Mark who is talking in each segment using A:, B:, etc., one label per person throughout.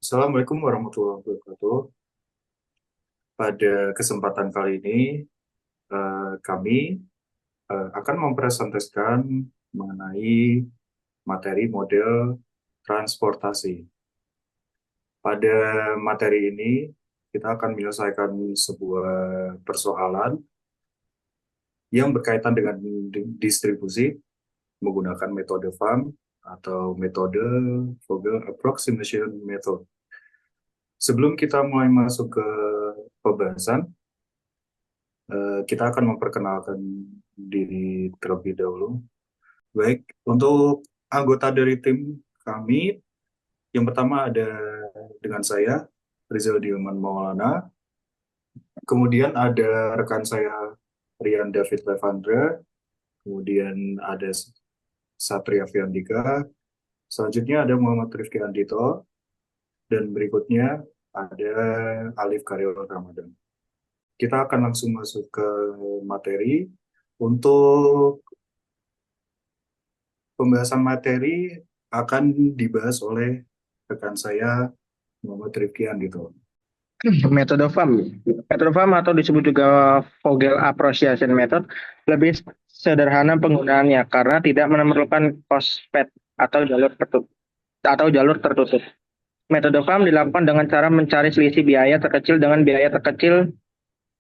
A: Assalamualaikum warahmatullahi wabarakatuh. Pada kesempatan kali ini, kami akan mempresentasikan mengenai materi model transportasi. Pada materi ini, kita akan menyelesaikan sebuah persoalan yang berkaitan dengan distribusi menggunakan metode FAM atau metode Vogel Approximation Method. Sebelum kita mulai masuk ke pembahasan, kita akan memperkenalkan diri terlebih dahulu. Baik, untuk anggota dari tim kami, yang pertama ada dengan saya, Rizal Dilman Maulana. Kemudian ada rekan saya, Rian David Levandra. Kemudian ada Satria Fiandika. Selanjutnya ada Muhammad Rifki Andito. Dan berikutnya ada Alif Karyo Ramadan. Kita akan langsung masuk ke materi. Untuk pembahasan materi akan dibahas oleh rekan saya Muhammad Rifkian gitu.
B: Metode FAM. Metode FAM atau disebut juga Vogel Appreciation Method lebih sederhana penggunaannya karena tidak memerlukan fosfat atau jalur tertutup. Metode FAM dilakukan dengan cara mencari selisih biaya terkecil dengan biaya terkecil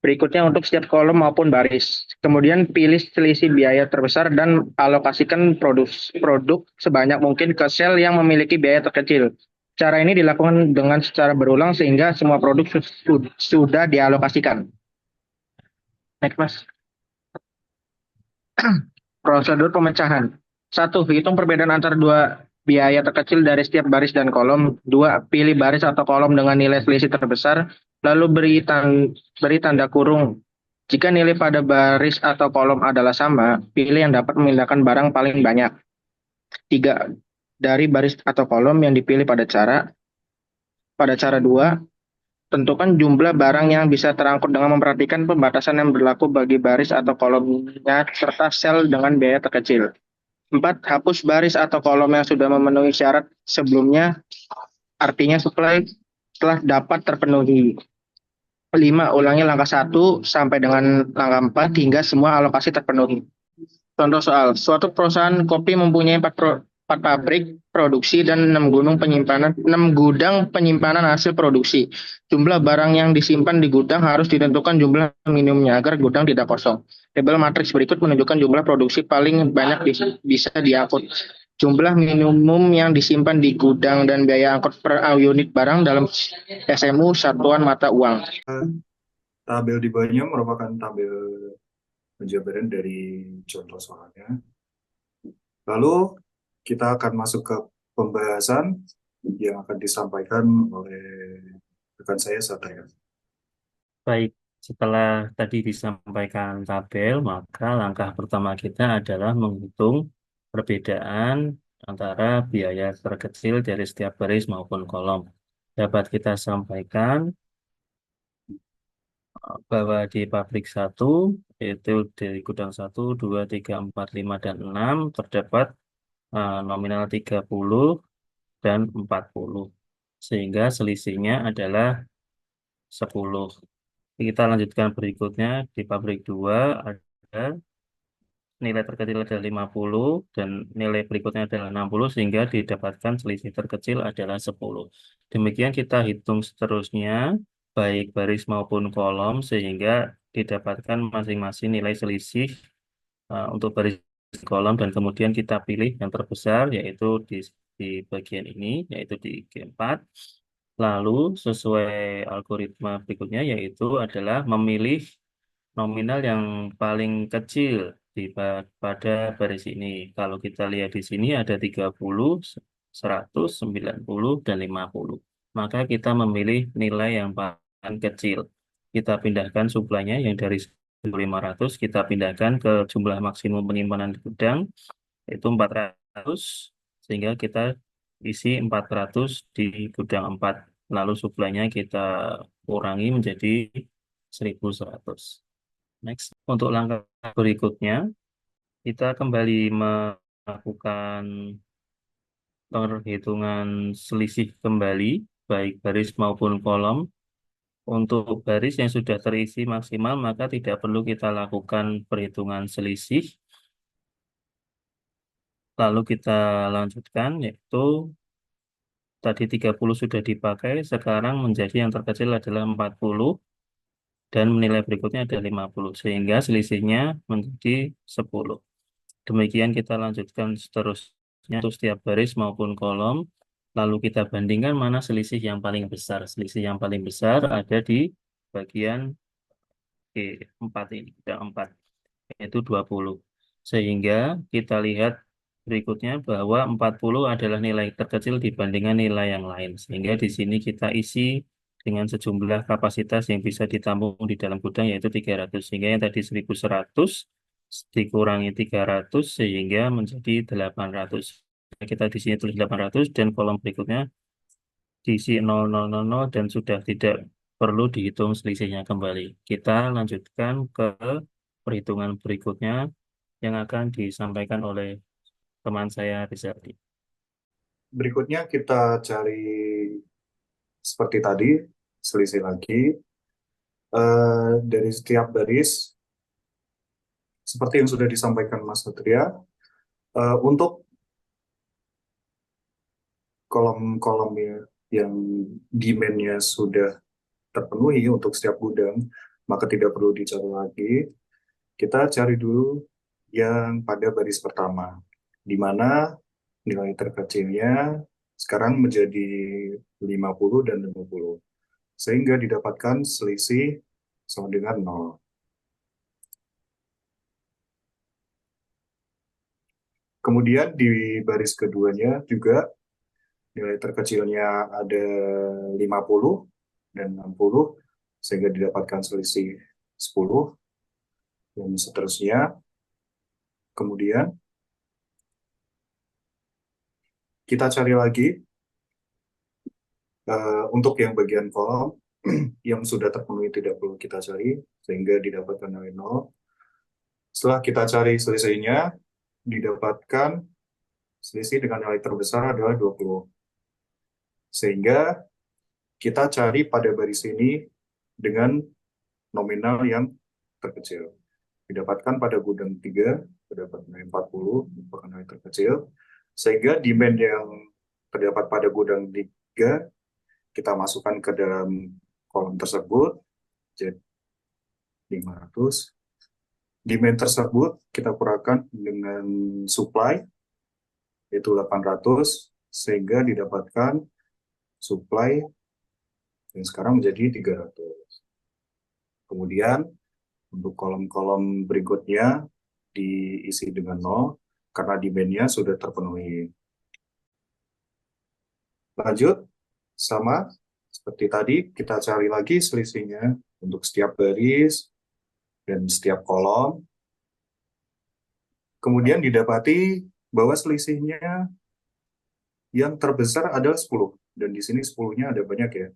B: berikutnya untuk setiap kolom maupun baris. Kemudian pilih selisih biaya terbesar dan alokasikan produk sebanyak mungkin ke sel yang memiliki biaya terkecil. Cara ini dilakukan dengan secara berulang sehingga semua produk sudah dialokasikan. Next, Mas. Prosedur pemecahan. 1. Hitung perbedaan antara dua biaya terkecil dari setiap baris dan kolom. 2. Pilih baris atau kolom dengan nilai selisih terbesar, lalu beri tanda kurung. Jika nilai pada baris atau kolom adalah sama, pilih yang dapat memindahkan barang paling banyak. 3. Dari baris atau kolom yang dipilih pada cara 2, tentukan jumlah barang yang bisa terangkut dengan memperhatikan pembatasan yang berlaku bagi baris atau kolomnya serta sel dengan biaya terkecil. 4. Hapus baris atau kolom yang sudah memenuhi syarat sebelumnya, artinya supply telah dapat terpenuhi. 5. Ulangi langkah 1 sampai dengan langkah 4 hingga semua alokasi terpenuhi. Contoh soal, suatu perusahaan kopi mempunyai 4 pabrik produksi dan 6 gudang penyimpanan hasil produksi. Jumlah barang yang disimpan di gudang harus ditentukan jumlah minimumnya agar gudang tidak kosong. Tabel matriks berikut menunjukkan jumlah produksi paling banyak bisa diangkut. Jumlah minimum yang disimpan di gudang dan biaya angkut per unit barang dalam SMU satuan mata uang.
A: Tabel di bawahnya merupakan tabel penjabaran dari contoh soalnya. Lalu kita akan masuk ke pembahasan yang akan disampaikan oleh rekan saya Satria.
C: Baik, setelah tadi disampaikan tabel, maka langkah pertama kita adalah menghitung perbedaan antara biaya terkecil dari setiap baris maupun kolom. Dapat kita sampaikan bahwa di pabrik 1, yaitu dari gudang 1, 2, 3, 4, 5, dan 6, terdapat nominal 30 dan 40. Sehingga selisihnya adalah 10. Kita lanjutkan berikutnya di pabrik 2 ada nilai terkecil adalah 50 dan nilai berikutnya adalah 60 sehingga didapatkan selisih terkecil adalah 10. Demikian kita hitung seterusnya baik baris maupun kolom sehingga didapatkan masing-masing nilai selisih untuk baris kolom dan kemudian kita pilih yang terbesar yaitu di bagian ini yaitu di G4. Lalu sesuai algoritma berikutnya yaitu adalah memilih nominal yang paling kecil pada baris ini. Kalau kita lihat di sini ada 30, 100, 90, dan 50. Maka kita memilih nilai yang paling kecil. Kita pindahkan suplainya yang dari 1.500 kita pindahkan ke jumlah maksimum penyimpanan di gudang yaitu 400 sehingga kita isi 400 di gudang 4. Lalu suplainya kita kurangi menjadi 1.100. Next, untuk langkah berikutnya, kita kembali melakukan perhitungan selisih kembali. baik baris maupun kolom. Untuk baris yang sudah terisi maksimal, maka tidak perlu kita lakukan perhitungan selisih. Lalu kita lanjutkan, yaitu tadi 30 sudah dipakai, sekarang menjadi yang terkecil adalah 40, dan nilai berikutnya ada 50, sehingga selisihnya menjadi 10. Demikian kita lanjutkan seterusnya untuk setiap baris maupun kolom. Lalu kita bandingkan mana selisih yang paling besar. Selisih yang paling besar ada di bagian E4 ini, ada 4, yaitu 20. Sehingga kita lihat berikutnya bahwa 40 adalah nilai terkecil dibandingkan nilai yang lain. Sehingga di sini kita isi dengan sejumlah kapasitas yang bisa ditampung di dalam gudang, yaitu 300. Sehingga yang tadi 1100 dikurangi 300 sehingga menjadi 800. Kita di sini tulis 800 dan kolom berikutnya diisi 0000 dan sudah tidak perlu dihitung selisihnya kembali. Kita lanjutkan ke perhitungan berikutnya yang akan disampaikan oleh teman saya Rizaldi.
A: Berikutnya kita cari seperti tadi, selisih lagi. Dari setiap baris, seperti yang sudah disampaikan Mas Satria, untuk kolom-kolomnya yang demand-nya sudah terpenuhi untuk setiap gudang, maka tidak perlu dicari lagi. Kita cari dulu yang pada baris pertama, di mana nilai terkecilnya sekarang menjadi 50 dan 50, sehingga didapatkan selisih sama dengan 0. Kemudian di baris keduanya juga nilai terkecilnya ada 50 dan 60, sehingga didapatkan selisih 10, dan seterusnya. Kemudian kita cari lagi untuk yang bagian kolom yang sudah terpenuhi tidak perlu kita cari, sehingga didapatkan nilai 0. Setelah kita cari selisihnya, didapatkan selisih dengan nilai terbesar adalah 20. Sehingga kita cari pada baris ini dengan nominal yang terkecil. Didapatkan pada gudang 3, terdapat nilai 40, merupakan nilai terkecil. Sehingga demand yang terdapat pada gudang 3, kita masukkan ke dalam kolom tersebut, jadi 500. Demand tersebut kita kurangkan dengan supply, yaitu 800, sehingga didapatkan supply yang sekarang menjadi 300. Kemudian untuk kolom-kolom berikutnya diisi dengan 0, karena demand-nya sudah terpenuhi. Lanjut, sama seperti tadi, kita cari lagi selisihnya untuk setiap baris dan setiap kolom. Kemudian didapati bahwa selisihnya yang terbesar adalah 10, dan di sini 10-nya ada banyak ya.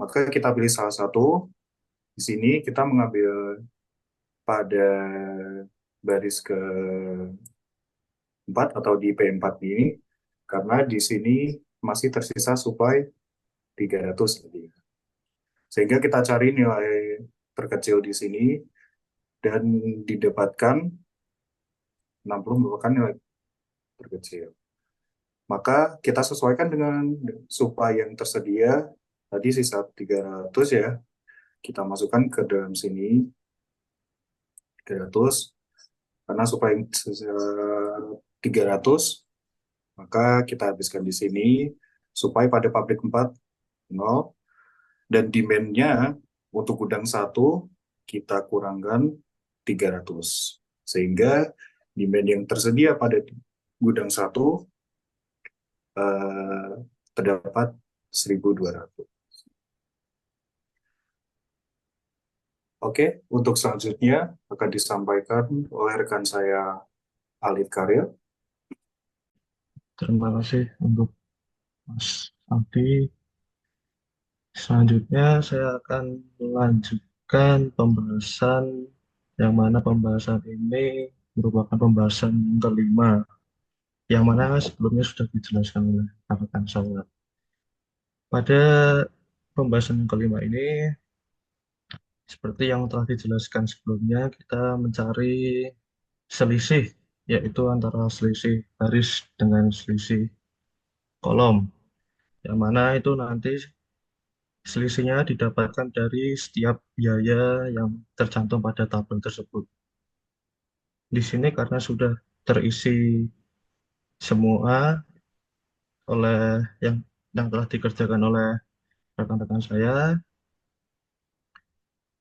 A: Maka kita pilih salah satu. Di sini kita mengambil pada baris ke-4 atau di P4 ini, karena di sini masih tersisa supply 300 lebih. Sehingga kita cari nilai terkecil di sini, dan didapatkan 60 merupakan nilai terkecil. Maka kita sesuaikan dengan supply yang tersedia, tadi sisa 300 ya, kita masukkan ke dalam sini, 300, karena supply yang sisa 300, maka kita habiskan di sini. Supply pada pabrik 4, 0, dan demand-nya untuk gudang 1 kita kurangkan 300, sehingga demand yang tersedia pada gudang 1 terdapat 1.200. Oke, untuk selanjutnya akan disampaikan oleh rekan saya Alif Karil.
D: Terima kasih untuk Mas Aldi. Selanjutnya saya akan melanjutkan pembahasan yang mana pembahasan ini merupakan pembahasan yang kelima, yang mana sebelumnya sudah dijelaskan oleh rekan saya. Pada pembahasan yang kelima ini, seperti yang telah dijelaskan sebelumnya, kita mencari selisih, yaitu antara selisih baris dengan selisih kolom, yang mana itu nanti selisihnya didapatkan dari setiap biaya yang tercantum pada tabel tersebut. Di sini karena sudah terisi semua oleh yang telah dikerjakan oleh rekan-rekan saya,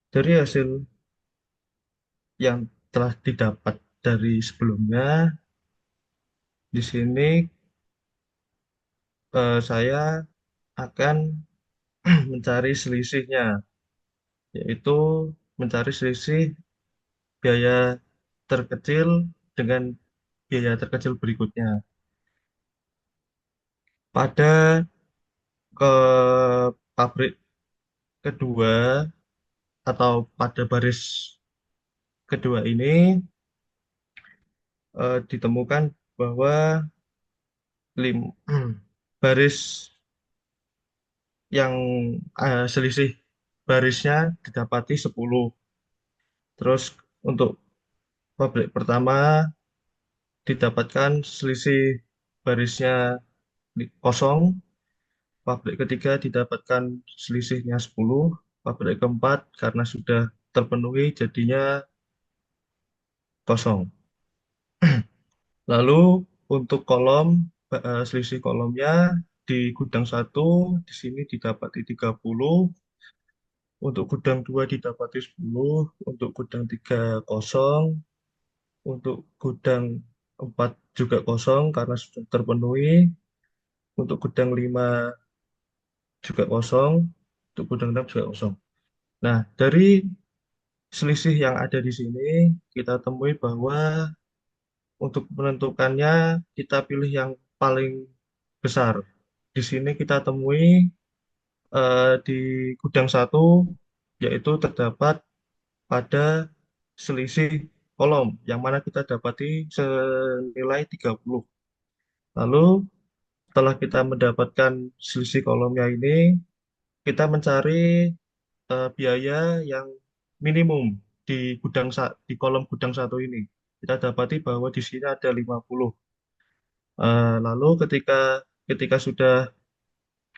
D: dari hasil yang telah didapat dari sebelumnya, di sini saya akan mencari selisihnya, yaitu mencari selisih biaya terkecil dengan biaya terkecil berikutnya. Pada ke pabrik kedua atau pada baris kedua ini ditemukan bahwa lim- baris yang selisih barisnya didapati 10. Terus untuk pabrik pertama didapatkan selisih barisnya kosong, pabrik ketiga didapatkan selisihnya 10, pabrik keempat karena sudah terpenuhi jadinya kosong. Lalu untuk kolom, selisih kolomnya di gudang 1 di sini didapati 30, untuk gudang 2 didapati 10, untuk gudang 3 kosong, untuk gudang 4 juga kosong karena sudah terpenuhi, untuk gudang 5 juga kosong, untuk gudang 6 juga kosong. Nah, dari selisih yang ada di sini, kita temui bahwa untuk menentukannya, kita pilih yang paling besar. Di sini kita temui di gudang 1, yaitu terdapat pada selisih kolom, yang mana kita dapati senilai 30. Lalu, setelah kita mendapatkan selisih kolomnya ini, kita mencari biaya yang minimum di di kolom gudang 1 ini. Kita dapati bahwa di sini ada 50. Lalu ketika sudah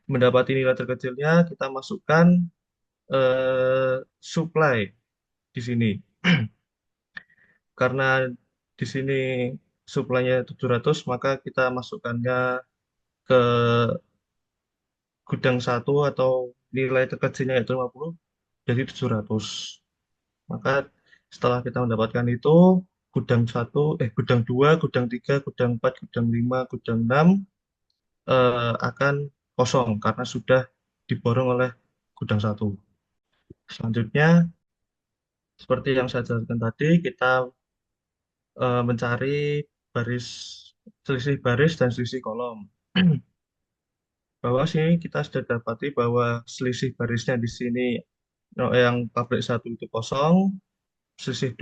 D: mendapati nilai terkecilnya, kita masukkan supply di sini. Karena di sini supply-nya 700, maka kita masukkannya ke gudang 1 atau nilai terkecilnya yaitu 50, jadi 700. Maka setelah kita mendapatkan itu, gudang 2, gudang 3, gudang 4, gudang 5, gudang 6 akan kosong karena sudah diborong oleh gudang 1. Selanjutnya, seperti yang saya jelaskan tadi, kita mencari baris selisih baris dan selisih kolom. Bahwa sini kita sudah dapati bahwa selisih barisnya di sini yang pabrik 1 itu kosong, selisih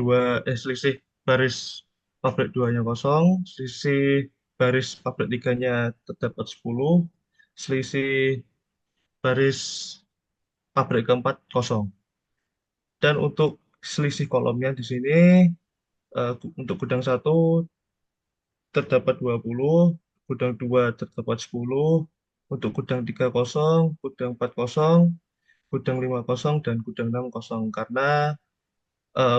D: baris pabrik 2-nya kosong, selisih baris pabrik 3-nya terdapat 10, selisih baris pabrik keempat kosong. Dan untuk selisih kolomnya di sini untuk gudang 1 terdapat 20, gudang 2 terdapat 10, untuk gudang 3 kosong, gudang 4 kosong, gudang 5 kosong, dan gudang 6 kosong. Karena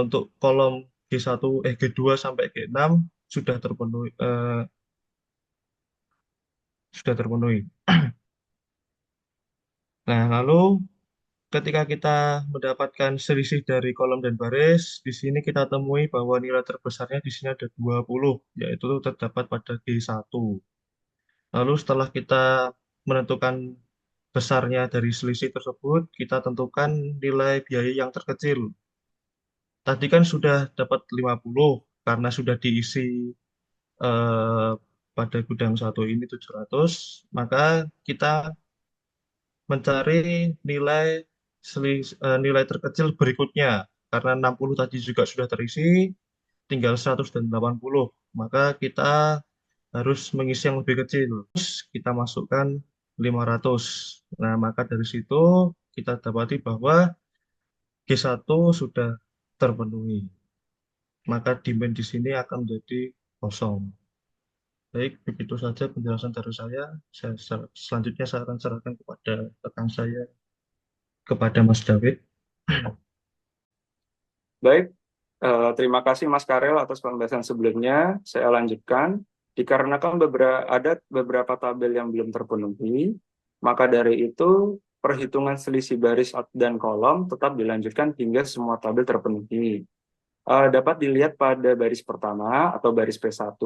D: untuk kolom G2 sampai G6 sudah terpenuhi. Sudah terpenuhi. Nah, lalu ketika kita mendapatkan selisih dari kolom dan baris, di sini kita temui bahwa nilai terbesarnya di sini ada 20, yaitu terdapat pada G1. Lalu setelah kita menentukan besarnya dari selisih tersebut, kita tentukan nilai biaya yang terkecil. Tadi kan sudah dapat 50 karena sudah diisi eh, pada gudang 1 ini 700, maka kita mencari nilai nilai terkecil berikutnya. Karena 60 tadi juga sudah terisi, tinggal 180. Maka kita harus mengisi yang lebih kecil. Terus kita masukkan 500. Nah, maka dari situ kita dapati bahwa G1 sudah terpenuhi. Maka demand di sini akan menjadi kosong. Baik, begitu saja penjelasan dari saya. Selanjutnya saya akan serahkan kepada rekan saya, kepada Mas David.
E: Baik, terima kasih Mas Karel atas pembahasan sebelumnya. Saya lanjutkan. Dikarenakan ada beberapa tabel yang belum terpenuhi, maka dari itu perhitungan selisih baris dan kolom tetap dilanjutkan hingga semua tabel terpenuhi. Dapat dilihat pada baris pertama atau baris P1,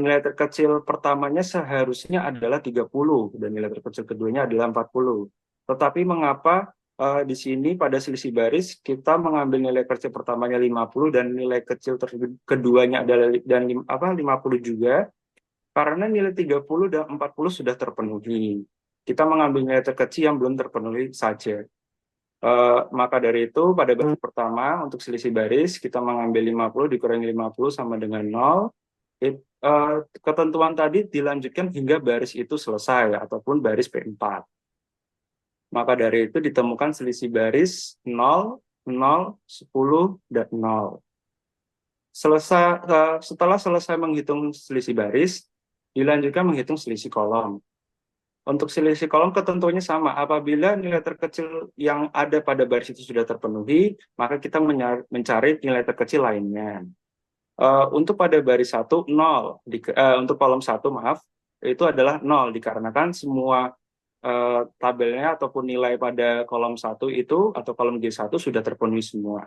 E: nilai terkecil pertamanya seharusnya adalah 30 dan nilai terkecil keduanya adalah 40. Tetapi mengapa di sini pada selisih baris kita mengambil nilai kecil pertamanya 50 dan nilai kecil keduanya adalah 50 juga? Karena nilai 30 dan 40 sudah terpenuhi. Kita mengambil nilai terkecil yang belum terpenuhi saja. Maka dari itu pada baris pertama untuk selisih baris kita mengambil 50 dikurangi 50 sama dengan 0. Ketentuan tadi dilanjutkan hingga baris itu selesai ataupun baris P4. Maka dari itu ditemukan selisih baris 0, 0, 10, dan 0. Setelah selesai menghitung selisih baris, dilanjutkan menghitung selisih kolom. Untuk selisih kolom ketentuannya sama. Apabila nilai terkecil yang ada pada baris itu sudah terpenuhi, maka kita mencari nilai terkecil lainnya. Untuk pada baris 1, 0. Untuk kolom 1, maaf, itu adalah 0, dikarenakan semua tabelnya ataupun nilai pada kolom 1 itu atau kolom G1 sudah terpenuhi semua.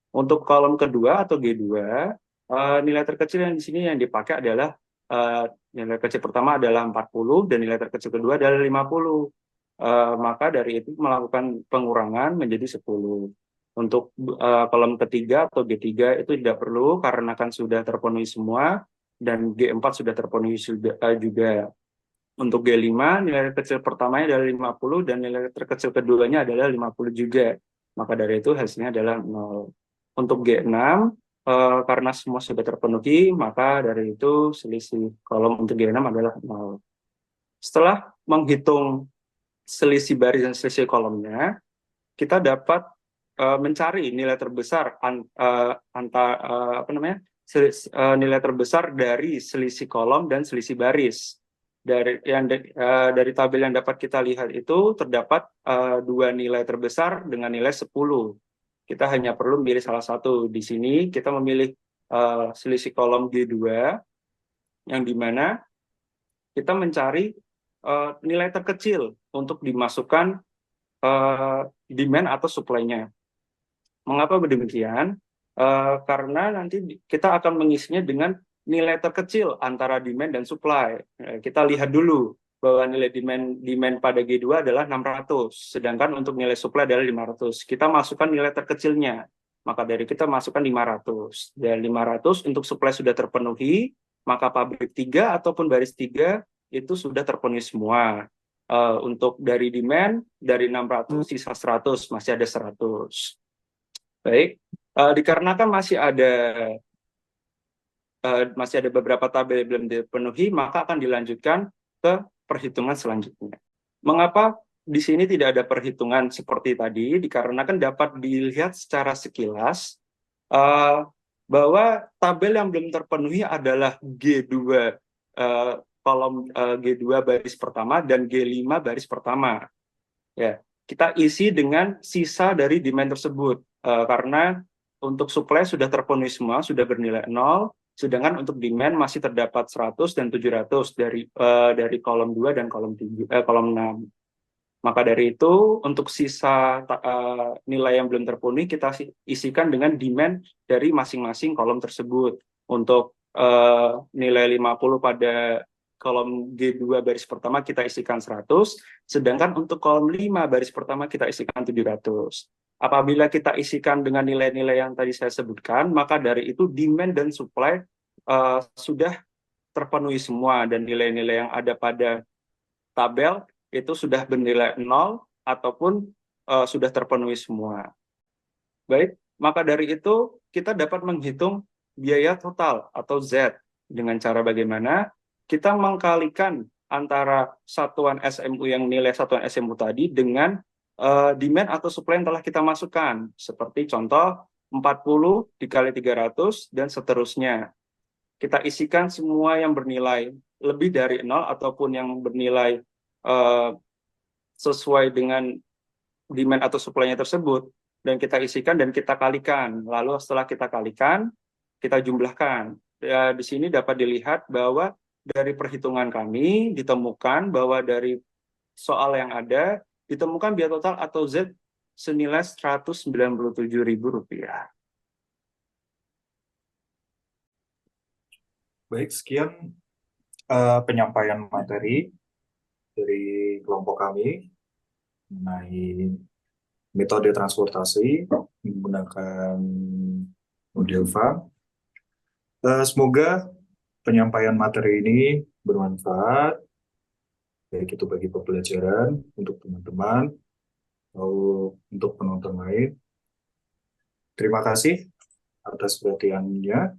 E: Untuk kolom kedua atau G2, nilai terkecil yang di sini yang dipakai adalah nilai kecil pertama adalah 40 dan nilai terkecil kedua adalah 50. Maka dari itu melakukan pengurangan menjadi 10. Untuk kolom ketiga atau G3 itu tidak perlu karena kan sudah terpenuhi semua dan G4 sudah terpenuhi juga. Untuk G5 nilai terkecil pertamanya adalah 50 dan nilai terkecil keduanya adalah 50 juga. Maka dari itu hasilnya adalah 0. Untuk G6 karena semua sudah terpenuhi, maka dari itu selisih kolom untuk G6 adalah 0. Setelah menghitung selisih baris dan selisih kolomnya, kita dapat mencari nilai terbesar nilai terbesar dari selisih kolom dan selisih baris. Dari tabel yang dapat kita lihat itu terdapat dua nilai terbesar dengan nilai 10. Kita hanya perlu memilih salah satu. Di sini kita memilih selisih kolom G2, yang dimana kita mencari nilai terkecil untuk dimasukkan demand atau supply-nya. Mengapa demikian? Karena nanti kita akan mengisinya dengan nilai terkecil antara demand dan supply. Kita lihat dulu bahwa nilai demand pada G2 adalah 600, sedangkan untuk nilai supply adalah 500. Kita masukkan nilai terkecilnya, maka dari kita masukkan 500. Dan 500 untuk supply sudah terpenuhi, maka pabrik 3 ataupun baris 3 itu sudah terpenuhi semua. Untuk dari demand, dari 600 sisa 100, masih ada 100. Baik, dikarenakan masih ada beberapa tabel yang belum dipenuhi, maka akan dilanjutkan ke perhitungan selanjutnya. Mengapa di sini tidak ada perhitungan seperti tadi? Dikarenakan dapat dilihat secara sekilas bahwa tabel yang belum terpenuhi adalah G2 kolom G2 baris pertama dan G5 baris pertama. Ya, kita isi dengan sisa dari demand tersebut karena untuk supply sudah terpenuhi semua, sudah bernilai 0. Sedangkan untuk demand masih terdapat 100 dan 700 dari kolom 2 dan kolom 6. Maka dari itu, untuk sisa nilai yang belum terpenuhi, kita isikan dengan demand dari masing-masing kolom tersebut. Untuk nilai 50 pada kolom G2 baris pertama kita isikan 100, sedangkan untuk kolom 5 baris pertama kita isikan 700. Apabila kita isikan dengan nilai-nilai yang tadi saya sebutkan, maka dari itu demand dan supply sudah terpenuhi semua dan nilai-nilai yang ada pada tabel itu sudah bernilai 0 ataupun sudah terpenuhi semua. Baik, maka dari itu kita dapat menghitung biaya total atau Z dengan cara bagaimana kita mengkalikan antara satuan SMU yang nilai satuan SMU tadi dengan demand atau supply yang telah kita masukkan. Seperti contoh 40 dikali 300 dan seterusnya. Kita isikan semua yang bernilai lebih dari 0 ataupun yang bernilai sesuai dengan demand atau supply-nya tersebut, dan kita isikan dan kita kalikan. Lalu setelah kita kalikan, kita jumlahkan. Di sini dapat dilihat bahwa dari perhitungan kami ditemukan bahwa dari soal yang ada ditemukan biaya total atau Z senilai Rp197.000.
A: Baik, sekian penyampaian materi dari kelompok kami mengenai metode transportasi menggunakan model VA. Semoga penyampaian materi ini bermanfaat, baik itu bagi pembelajaran untuk teman-teman atau untuk penonton lain. Terima kasih atas perhatiannya.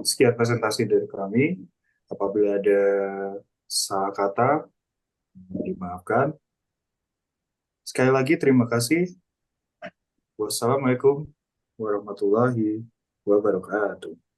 A: Sekian presentasi dari kami. Apabila ada salah kata, dimaafkan. Sekali lagi terima kasih. Wassalamualaikum warahmatullahi wabarakatuh.